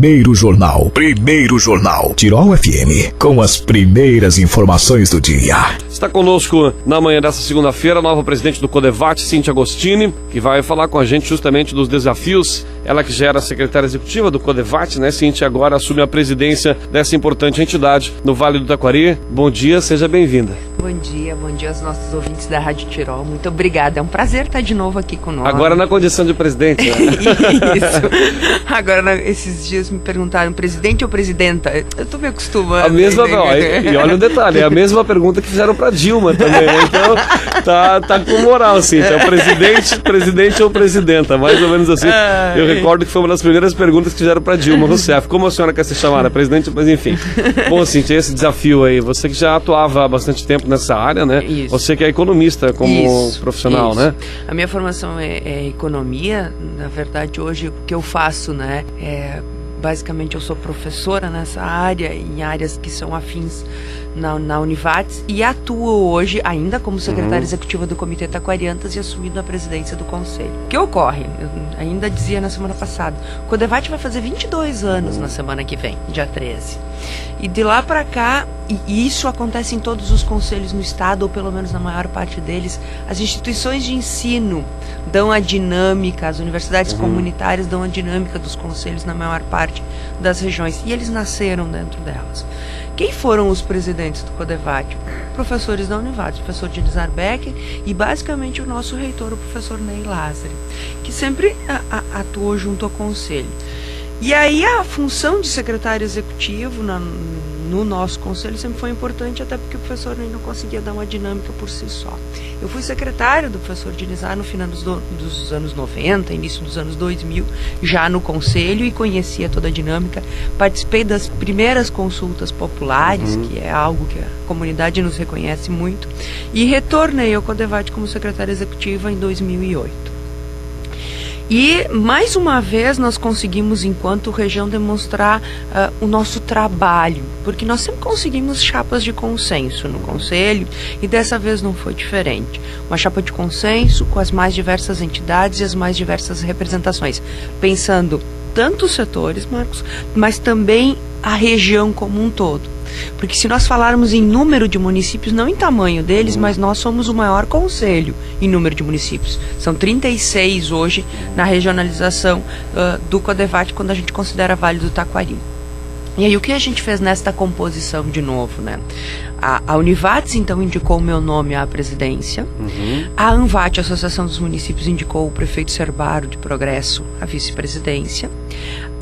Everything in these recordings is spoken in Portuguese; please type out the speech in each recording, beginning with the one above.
Primeiro Jornal. Tirol FM, com as primeiras informações do dia. Está conosco na manhã dessa segunda-feira a nova presidente do CODEVAT, Cíntia Agostini, que vai falar com a gente justamente dos desafios. Ela que já era secretária executiva do CODEVAT, né, Cíntia? Agora assume a presidência dessa importante entidade no Vale do Taquari. Bom dia, seja bem-vinda. Bom dia aos nossos ouvintes da Rádio Tirol. Muito obrigada, é um prazer estar de novo aqui conosco. Agora na condição de presidente, né? Isso. Agora, esses dias me perguntaram, presidente ou presidenta? Eu tô me acostumando. A mesma, e olha o detalhe, é a mesma pergunta que fizeram pra Dilma também, né? Então, tá com moral, Cíntia. É o presidente ou presidenta, mais ou menos assim. Eu recordo que foi uma das primeiras perguntas que fizeram pra Dilma Rousseff. Como a senhora quer ser chamada? Presidente, mas enfim. Bom, Cíntia, esse desafio aí, você que já atuava há bastante tempo nessa área, né? Isso. Você que é economista como profissional, isso. né? A minha formação é economia. Na verdade, hoje o que eu faço, né, basicamente eu sou professora nessa área, em áreas que são afins na Univates, e atuo hoje ainda como secretária executiva do Comitê Taquariantas e assumindo a presidência do Conselho. O que ocorre? Eu ainda dizia na semana passada, o CODEVAT vai fazer 22 anos na semana que vem, dia 13. E de lá para cá, e isso acontece em todos os conselhos no estado, ou pelo menos na maior parte deles, as instituições de ensino dão a dinâmica, as universidades comunitárias dão a dinâmica dos conselhos na maior parte das regiões, e eles nasceram dentro delas. Quem foram os presidentes do CODEVAT? Professores da Univates, o professor Dinizar Becker e basicamente o nosso reitor, o professor Ney Lázari, que sempre atuou junto ao conselho. E aí a função de secretário executivo no nosso conselho sempre foi importante, até porque o professor Ney não conseguia dar uma dinâmica por si só. Eu fui secretária do professor Dinizar no final dos anos 90, início dos anos 2000, já no conselho, e conhecia toda a dinâmica. Participei das primeiras consultas populares, que é algo que a comunidade nos reconhece muito, e retornei ao CODEVAT como secretária executiva em 2008. E, mais uma vez, nós conseguimos, enquanto região, demonstrar o nosso trabalho, porque nós sempre conseguimos chapas de consenso no Conselho, e dessa vez não foi diferente. Uma chapa de consenso com as mais diversas entidades e as mais diversas representações, pensando tanto os setores, Marcos, mas também a região como um todo. Porque se nós falarmos em número de municípios, não em tamanho deles, mas nós somos o maior conselho em número de municípios. São 36 hoje na regionalização do CODEVAT, quando a gente considera Vale do Taquari. E aí o que a gente fez nesta composição de novo, né? A Univates, então, indicou o meu nome à presidência. A ANVAT, a Associação dos Municípios, indicou o prefeito Cerbaro de Progresso à vice-presidência.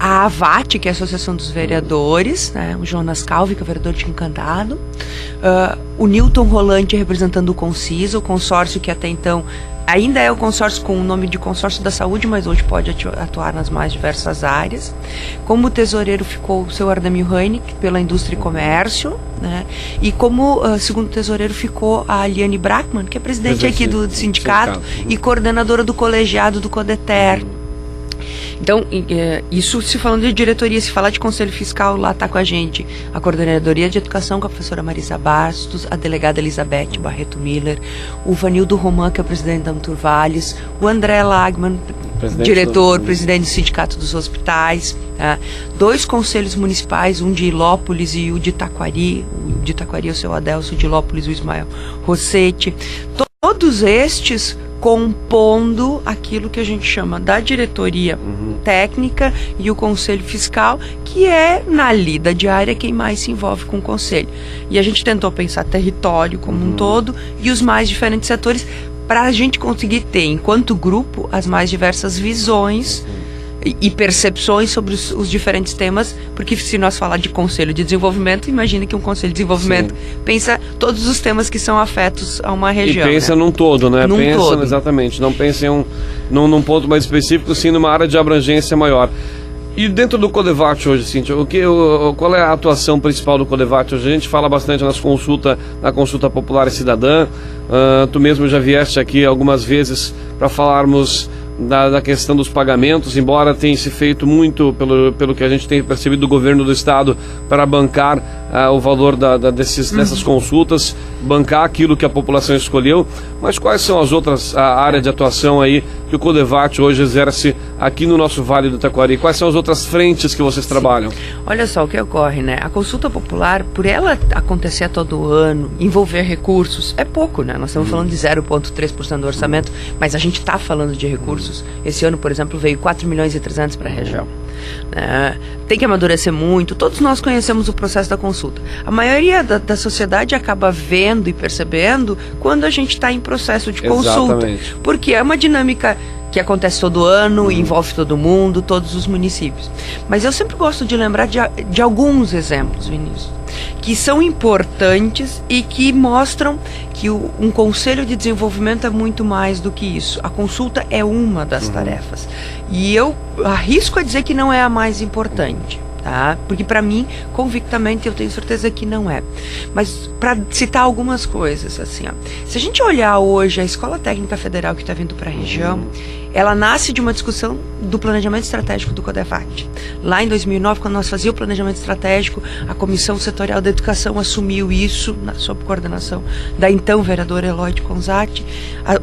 A AVAT, que é a Associação dos Vereadores, né? O Jonas Calvi, que é o vereador de Encantado. O Newton Rolante, representando o CONCISA, o consórcio que até então ainda é o consórcio com o nome de Consórcio da Saúde, mas hoje pode atuar nas mais diversas áreas. Como tesoureiro ficou o seu Ardemir Heineck, pela Indústria e Comércio, né? E como segundo tesoureiro ficou a Liane Brackman, que é presidente aqui do sindicato e coordenadora do colegiado do CODETER. Então, isso se falando de diretoria, se falar de conselho fiscal, lá está com a gente a coordenadoria de educação com a professora Marisa Bastos, a delegada Elizabeth Barreto Miller, o Vanildo Roman, que é o presidente da Turvales, o André Lagman, presidente do Sindicato dos Hospitais, 2 conselhos municipais, um de Ilópolis e o de Taquari, é o seu Adelso, de Ilópolis o Ismael Rossetti, todos estes compondo aquilo que a gente chama da diretoria técnica e o conselho fiscal, que é, na lida diária, quem mais se envolve com o conselho. E a gente tentou pensar território como um todo e os mais diferentes setores, para a gente conseguir ter, enquanto grupo, as mais diversas visões e percepções sobre os diferentes temas, porque se nós falar de Conselho de Desenvolvimento, imagine que um Conselho de Desenvolvimento pensa todos os temas que são afetos a uma região. E pensa num todo, né? Num todo. Exatamente, não pensa num ponto mais específico, sim numa área de abrangência maior. E dentro do CODEVAT hoje, Cíntia, qual é a atuação principal do CODEVAT hoje? A gente fala bastante na consulta popular e cidadã, tu mesmo já vieste aqui algumas vezes para falarmos da questão dos pagamentos, embora tenha se feito muito pelo que a gente tem percebido do governo do estado para bancar o valor dessas consultas, bancar aquilo que a população escolheu, mas quais são as outras áreas de atuação aí que o Codevate hoje exerce aqui no nosso Vale do Taquari? Quais são as outras frentes que vocês trabalham? Olha só o que ocorre, né? A consulta popular, por ela acontecer todo ano, envolver recursos, é pouco, né? Nós estamos falando de 0,3% do orçamento, mas a gente está falando de recursos. Esse ano, por exemplo, veio 4 milhões e 300 para a região. Tem que amadurecer muito. Todos nós conhecemos o processo da consulta. A maioria da sociedade acaba vendo e percebendo quando a gente está em processo de consulta. Exatamente. Porque é uma dinâmica que acontece todo ano, envolve todo mundo, todos os municípios. Mas eu sempre gosto de lembrar de alguns exemplos, Vinícius, que são importantes e que mostram que um conselho de desenvolvimento é muito mais do que isso. A consulta é uma das tarefas. E eu arrisco a dizer que não é a mais importante. Tá? Porque para mim, convictamente, eu tenho certeza que não é. Mas para citar algumas coisas, assim, ó, se a gente olhar hoje a Escola Técnica Federal que está vindo para a região, ela nasce de uma discussão do planejamento estratégico do Codevate. Lá em 2009, quando nós fazíamos o planejamento estratégico, a Comissão Setorial da Educação assumiu isso, sob coordenação da então vereadora Eloy de Conzatti.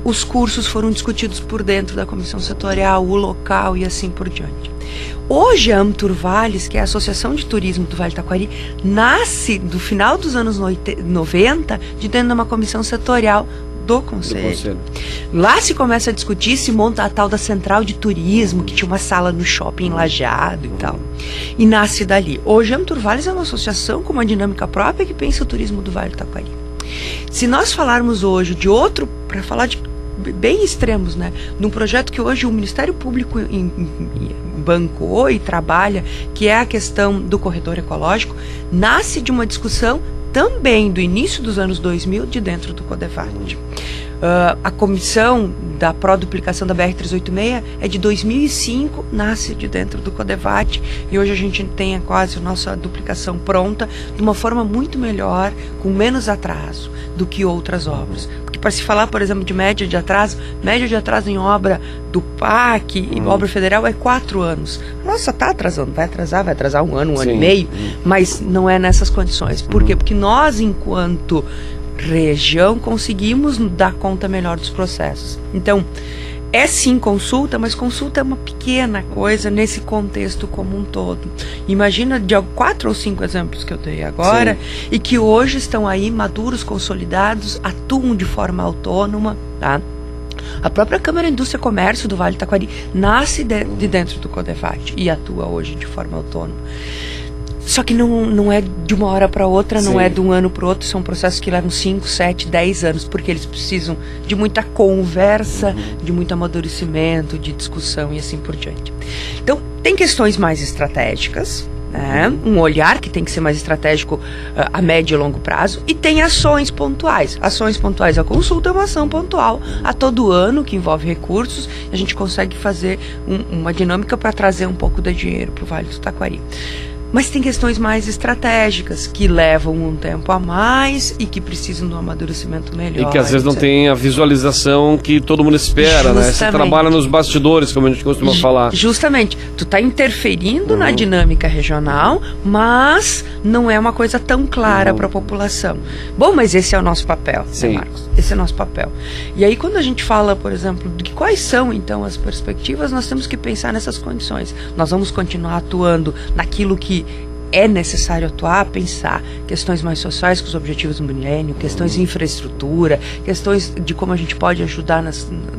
Os cursos foram discutidos por dentro da Comissão Setorial, o local e assim por diante. Hoje a Amturvales, que é a Associação de Turismo do Vale do Taquari, nasce do final dos anos 90 de dentro de uma comissão setorial do Conselho. Lá se começa a discutir, se monta a tal da Central de Turismo, que tinha uma sala no shopping Lajeado e tal. E nasce dali. Hoje a Amturvales é uma associação com uma dinâmica própria que pensa o turismo do Vale do Taquari. Se nós falarmos hoje de outro, para falar de bem extremos, né, de um projeto que hoje o Ministério Público bancou e trabalha, que é a questão do corredor ecológico, nasce de uma discussão também do início dos anos 2000 de dentro do Codevate. A comissão da pró-duplicação da BR-386 é de 2005, nasce de dentro do Codevate, e hoje a gente tem quase a nossa duplicação pronta de uma forma muito melhor, com menos atraso do que outras obras. Porque para se falar, por exemplo, de média de atraso em obra do PAC e obra federal é 4 anos. Nossa, está atrasando, vai atrasar um ano e meio, mas não é nessas condições. Por quê? Porque nós, enquanto região, conseguimos dar conta melhor dos processos. Então, é sim consulta, mas consulta é uma pequena coisa nesse contexto como um todo. Imagina de 4 ou 5 exemplos que eu dei agora, e que hoje estão aí maduros, consolidados, atuam de forma autônoma, tá? A própria Câmara Indústria e Comércio do Vale do Taquari nasce de dentro do Codevate e atua hoje de forma autônoma. Só que não é de uma hora para outra, não é de um ano para o outro, são processos que levam 5, 7, 10 anos, porque eles precisam de muita conversa, de muito amadurecimento, de discussão e assim por diante. Então, tem questões mais estratégicas, né? Um olhar que tem que ser mais estratégico a médio e longo prazo, e tem ações pontuais. Ações pontuais, a consulta é uma ação pontual a todo ano, que envolve recursos, e a gente consegue fazer uma dinâmica para trazer um pouco de dinheiro para o Vale do Taquari. Mas tem questões mais estratégicas, que levam um tempo a mais e que precisam de um amadurecimento melhor. E que às vezes não tem a visualização que todo mundo espera, né? Você trabalha nos bastidores, como a gente costuma falar. Justamente. Tu está interferindo na dinâmica regional, mas não é uma coisa tão clara para a população. Bom, mas esse é o nosso papel, né, Marcos? Esse é o nosso papel. E aí, quando a gente fala, por exemplo, de quais são, então, as perspectivas, nós temos que pensar nessas condições. Nós vamos continuar atuando naquilo que é necessário atuar, pensar questões mais sociais com os objetivos do milênio, questões de infraestrutura, questões de como a gente pode ajudar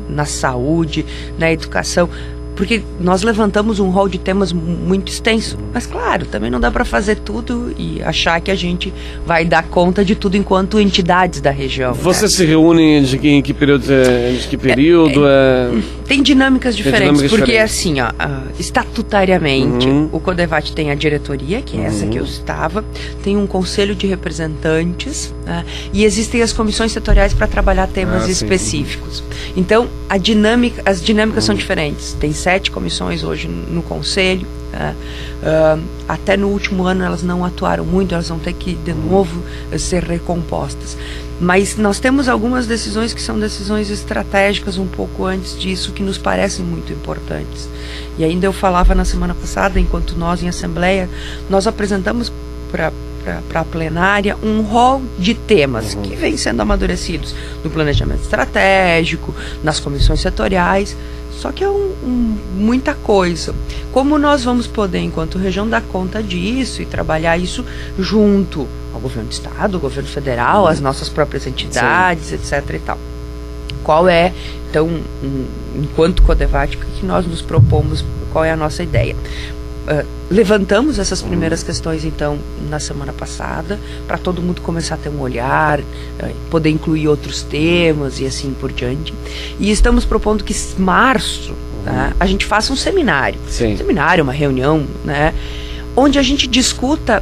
na saúde, na educação, porque nós levantamos um rol de temas muito extenso, mas claro, também não dá para fazer tudo e achar que a gente vai dar conta de tudo enquanto entidades da região. Você se reúne em que período? Tem dinâmicas diferentes, porque assim, ó, estatutariamente, o Codevate tem a diretoria, que é essa que eu estava, tem um conselho de representantes, né, e existem as comissões setoriais para trabalhar temas específicos. Então, as dinâmicas são diferentes. Tem 7 comissões hoje no conselho. Até no último ano elas não atuaram muito, elas vão ter que de novo ser recompostas. Mas nós temos algumas decisões que são decisões estratégicas um pouco antes disso, que nos parecem muito importantes. E ainda eu falava na semana passada, enquanto nós em Assembleia, nós apresentamos para para a plenária um rol de temas que vêm sendo amadurecidos no planejamento estratégico, nas comissões setoriais. Só que é muita coisa. Como nós vamos poder, enquanto região, dar conta disso e trabalhar isso junto ao governo do estado, ao governo federal, às nossas próprias entidades, etc. e tal. Qual é, então, enquanto Codevate, o que nós nos propomos, qual é a nossa ideia? Levantamos essas primeiras questões, então, na semana passada, para todo mundo começar a ter um olhar, poder incluir outros temas e assim por diante. E estamos propondo que em março, tá, a gente faça um seminário. Sim. Um seminário, uma reunião, né, onde a gente discuta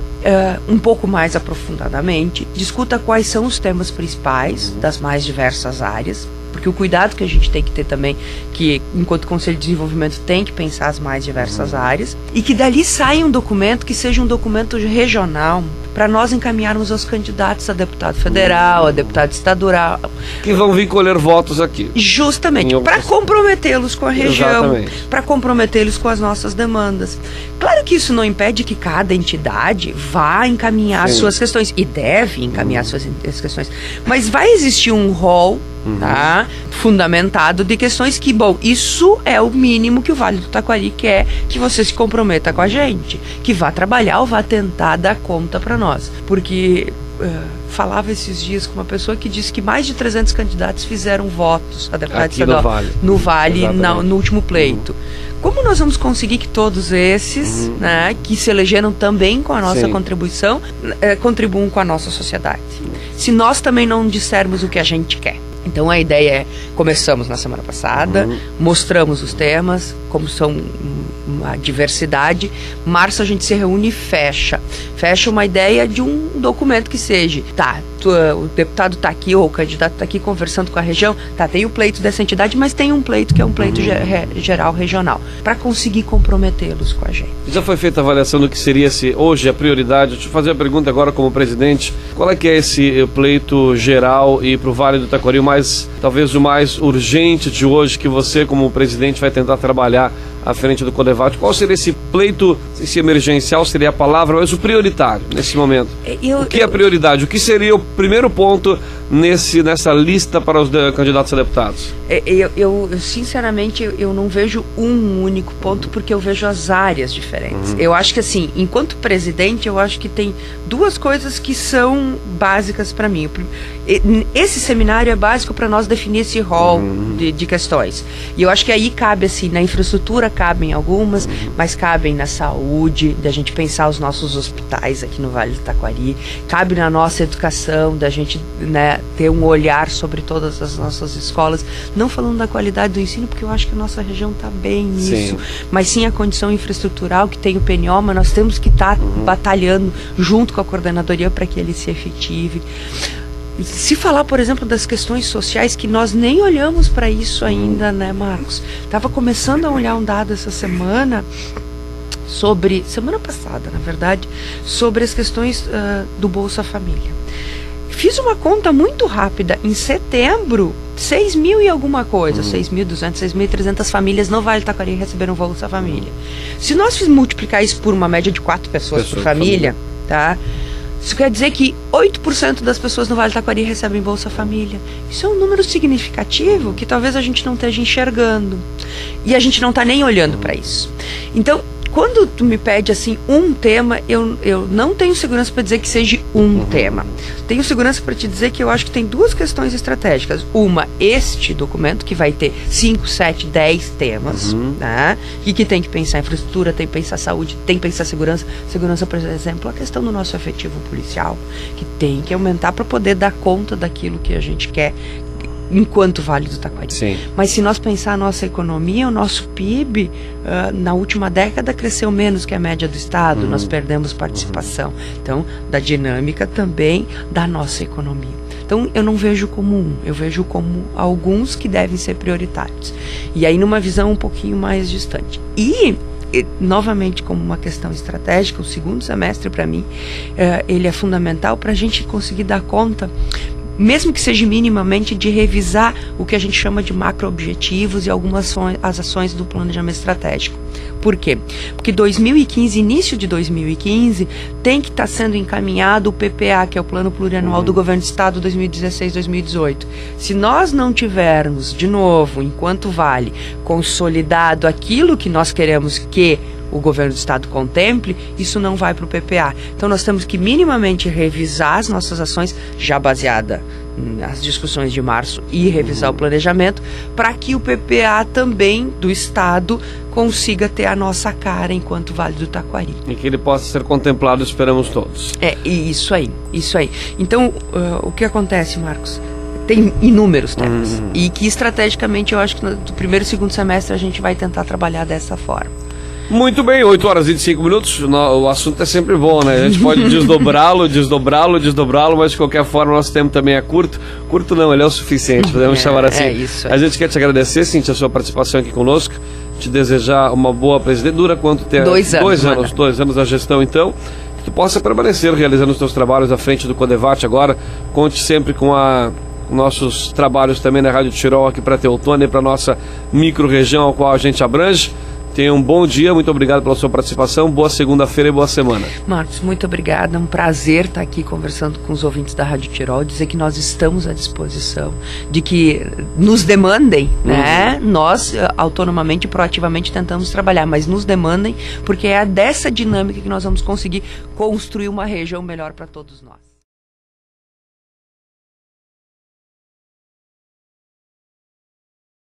um pouco mais aprofundadamente, discuta quais são os temas principais das mais diversas áreas, porque o cuidado que a gente tem que ter também, que enquanto Conselho de Desenvolvimento tem que pensar as mais diversas áreas, e que dali saia um documento que seja um documento regional, para nós encaminharmos aos candidatos a deputado federal, a deputado estadual. Que vão vir colher votos aqui. Justamente, para comprometê-los com a região, para comprometê-los com as nossas demandas. Claro que isso não impede que cada entidade vá encaminhar suas questões, e deve encaminhar suas questões, mas vai existir um rol, tá, fundamentado de questões que, bom, isso é o mínimo que o Vale do Taquari quer que você se comprometa com a gente, que vá trabalhar ou vá tentar dar conta para nós. Porque falava esses dias com uma pessoa que disse que mais de 300 candidatos fizeram votos a deputado estadual no Vale no último pleito. Como nós vamos conseguir que todos esses, né, que se elegeram também com a nossa contribuição, contribuam com a nossa sociedade? Se nós também não dissermos o que a gente quer. Então a ideia é, começamos na semana passada, mostramos os temas, como são uma diversidade. Março a gente se reúne e fecha uma ideia de um documento que seja, o deputado está aqui, ou o candidato está aqui conversando com a região, tem o pleito dessa entidade, mas tem um pleito que é um pleito geral, regional, para conseguir comprometê-los com a gente. Já foi feita a avaliação do que seria hoje a prioridade? Deixa eu fazer a pergunta agora como presidente, qual é que é esse pleito geral e para o Vale do Taquari talvez o mais urgente de hoje que você como presidente vai tentar trabalhar à frente do Codevate? Qual seria esse pleito, esse emergencial seria a palavra, mas o prioritário nesse momento? O que é a prioridade? O que seria o primeiro ponto nessa lista para os candidatos a deputados? Eu sinceramente, eu não vejo um único ponto, porque eu vejo as áreas diferentes. Eu acho que, assim, enquanto presidente, eu acho que tem duas coisas que são básicas para mim. Esse seminário é básico para nós definir esse rol de questões. E eu acho que aí cabe, assim, na infraestrutura cabem algumas, mas cabem na saúde, da gente pensar os nossos hospitais aqui no Vale do Taquari, cabe na nossa educação, da gente, né, ter um olhar sobre todas as nossas escolas, não falando da qualidade do ensino, porque eu acho que a nossa região está bem nisso, mas sim a condição infraestrutural que tem o PNOMA, nós temos que estar batalhando junto com a coordenadoria para que ele se efetive. Se falar, por exemplo, das questões sociais, que nós nem olhamos para isso ainda, né, Marcos? Estava começando a olhar um dado essa semana, semana passada, na verdade, sobre as questões do Bolsa Família. Fiz uma conta muito rápida. Em setembro, 6.000 e alguma coisa, 6.200, 6.300 famílias no Vale do Taquari receberam Bolsa Família. Se nós multiplicar isso por uma média de 4 pessoas por família, tá? Isso quer dizer que 8% das pessoas no Vale do Taquari recebem Bolsa Família. Isso é um número significativo que talvez a gente não esteja enxergando. E a gente não está nem olhando para isso. Então, quando tu me pede assim um tema, eu não tenho segurança para dizer que seja um tema. Tenho segurança para te dizer que eu acho que tem duas questões estratégicas. Uma, este documento, que vai ter 5, 7, 10 temas, né? E que tem que pensar em infraestrutura, tem que pensar saúde, tem que pensar segurança. Segurança, por exemplo, a questão do nosso efetivo policial, que tem que aumentar para poder dar conta daquilo que a gente quer enquanto Vale do Taquari. Sim. Mas se nós pensar a nossa economia, o nosso PIB, na última década cresceu menos que a média do Estado, nós perdemos participação. Então, da dinâmica também da nossa economia. Então, eu não vejo como um, eu vejo como alguns que devem ser prioritários. E aí, numa visão um pouquinho mais distante. E novamente, como uma questão estratégica, o segundo semestre, para mim, ele é fundamental para a gente conseguir dar conta mesmo que seja minimamente, de revisar o que a gente chama de macro-objetivos e algumas as ações do planejamento estratégico. Por quê? Porque 2015, início de 2015, tem que estar sendo encaminhado o PPA, que é o Plano Plurianual do Governo do Estado 2016-2018. Se nós não tivermos, de novo, enquanto vale, consolidado aquilo que nós queremos que o governo do estado contemple, isso não vai para o PPA. Então nós temos que minimamente revisar as nossas ações, já baseada nas discussões de março, e revisar o planejamento, para que o PPA também do estado consiga ter a nossa cara enquanto Vale do Taquari. E que ele possa ser contemplado, esperamos todos. Isso aí. Então, o que acontece, Marcos? Tem inúmeros temas. E que estrategicamente eu acho que no primeiro e segundo semestre a gente vai tentar trabalhar dessa forma. Muito bem, 8 horas e 25 minutos, o assunto é sempre bom, né? A gente pode desdobrá-lo, mas de qualquer forma o nosso tempo também é curto. Curto não, ele é o suficiente, podemos chamar assim. É isso aí. A gente quer te agradecer, Cíntia, a sua participação aqui conosco, te desejar uma boa presidência. Dura quanto tempo? 2 anos. 2 anos da gestão, então. Que tu possa permanecer realizando os teus trabalhos à frente do Codevate agora. Conte sempre com nossos trabalhos também na Rádio Tirol aqui para Teutônia e para nossa micro-região ao qual a gente abrange. Tenha um bom dia, muito obrigado pela sua participação, boa segunda-feira e boa semana. Marcos, muito obrigada, é um prazer estar aqui conversando com os ouvintes da Rádio Tirol, dizer que nós estamos à disposição, de que nos demandem, né? Nós, autonomamente e proativamente, tentamos trabalhar, mas nos demandem, porque é dessa dinâmica que nós vamos conseguir construir uma região melhor para todos nós.